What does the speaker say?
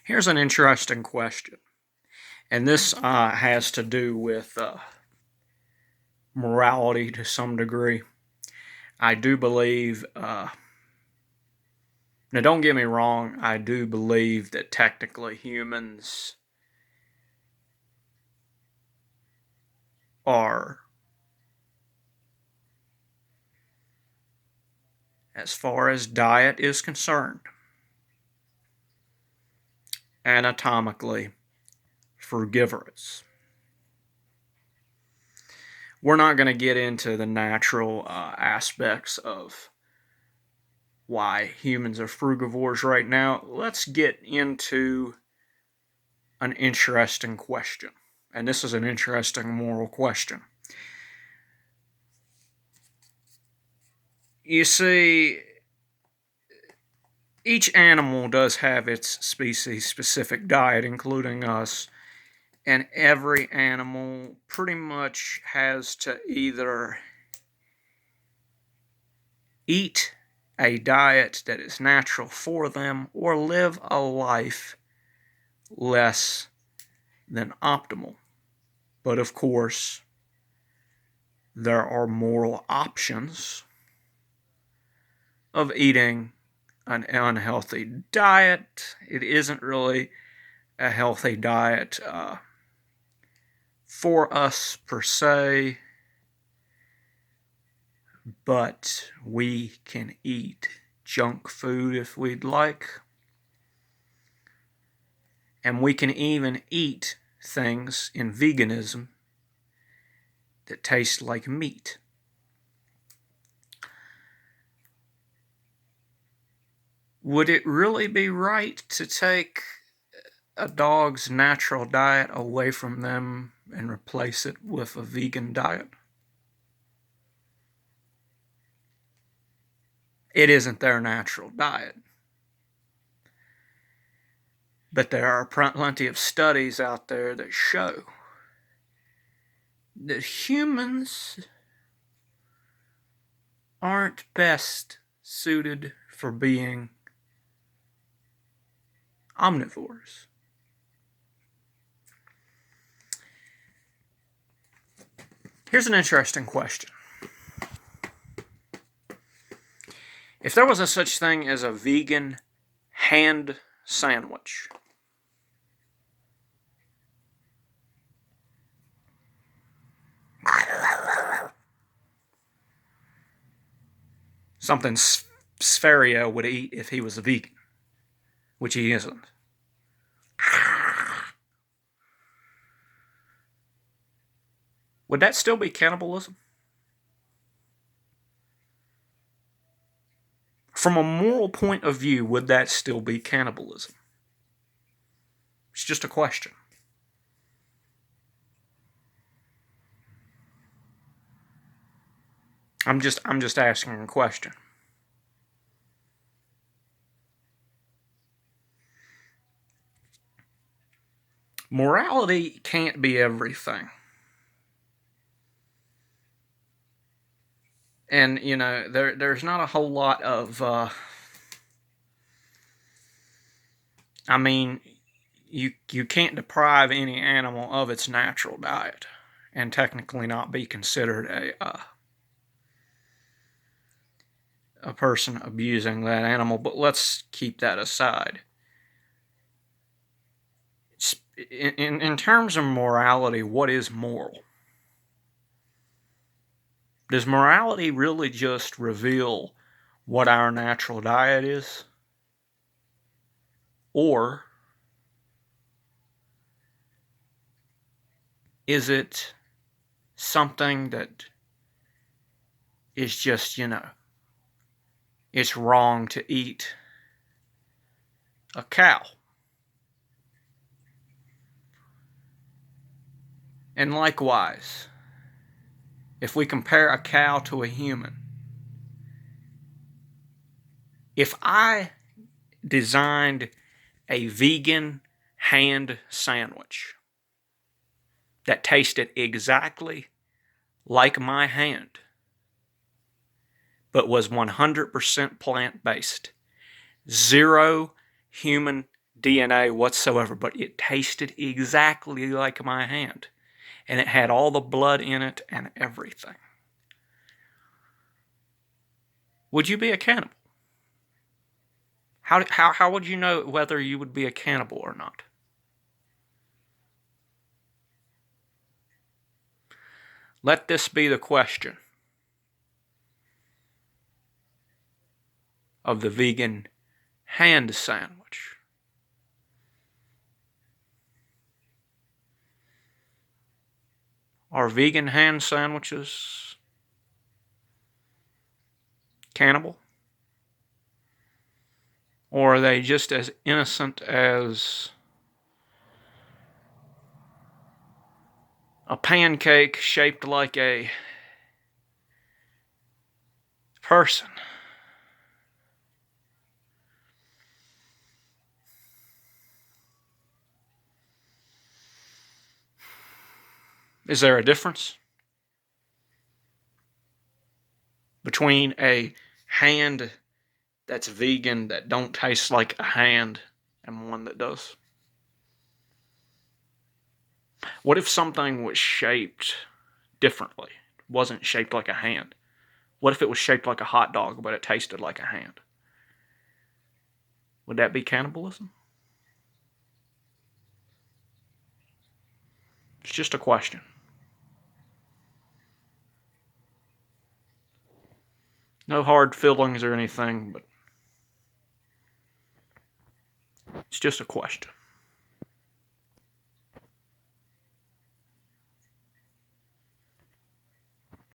Here's an interesting question, and this has to do with morality to some degree. I do believe, now don't get me wrong, I do believe that technically humans are, as far as diet is concerned, anatomically frugivorous. We're not going to get into the natural aspects of why humans are frugivores right now. Let's get into an interesting question. And this is an interesting moral question. You see, each animal does have its species-specific diet, including us, and every animal pretty much has to either eat a diet that is natural for them or live a life less than optimal. But of course, there are moral options of eating an unhealthy diet. It isn't really a healthy diet for us per se, but we can eat junk food if we'd like, and we can even eat things in veganism that taste like meat. Would it really be right to take a dog's natural diet away from them and replace it with a vegan diet? It isn't their natural diet. But there are plenty of studies out there that show that humans aren't best suited for being omnivores. Here's an interesting question. If there was a such thing as a vegan hand sandwich, something Sferio would eat if he was a vegan, which he isn't. Would that still be cannibalism? From a moral point of view, would that still be cannibalism? It's just a question. I'm just asking a question. Morality can't be everything. And, you know, there's not a whole lot of, I mean, you can't deprive any animal of its natural diet and technically not be considered a person abusing that animal, but let's keep that aside. In terms of morality, what is moral? Does morality really just reveal what our natural diet is? Or is it something that is just, you know, it's wrong to eat a cow? And likewise, if we compare a cow to a human, if I designed a vegan hand sandwich that tasted exactly like my hand, but was 100% plant-based, zero human DNA whatsoever, but it tasted exactly like my hand. And it had all the blood in it and everything. Would you be a cannibal? How would you know whether you would be a cannibal or not? Let this be the question of the vegan hand sandwich. Are vegan hand sandwiches cannibal? Or are they just as innocent as a pancake shaped like a person? Is there a difference between a hand that's vegan that don't taste like a hand and one that does? What if something was shaped differently? Wasn't shaped like a hand? What if it was shaped like a hot dog but it tasted like a hand? Would that be cannibalism? It's just a question. No hard feelings or anything, but it's just a question.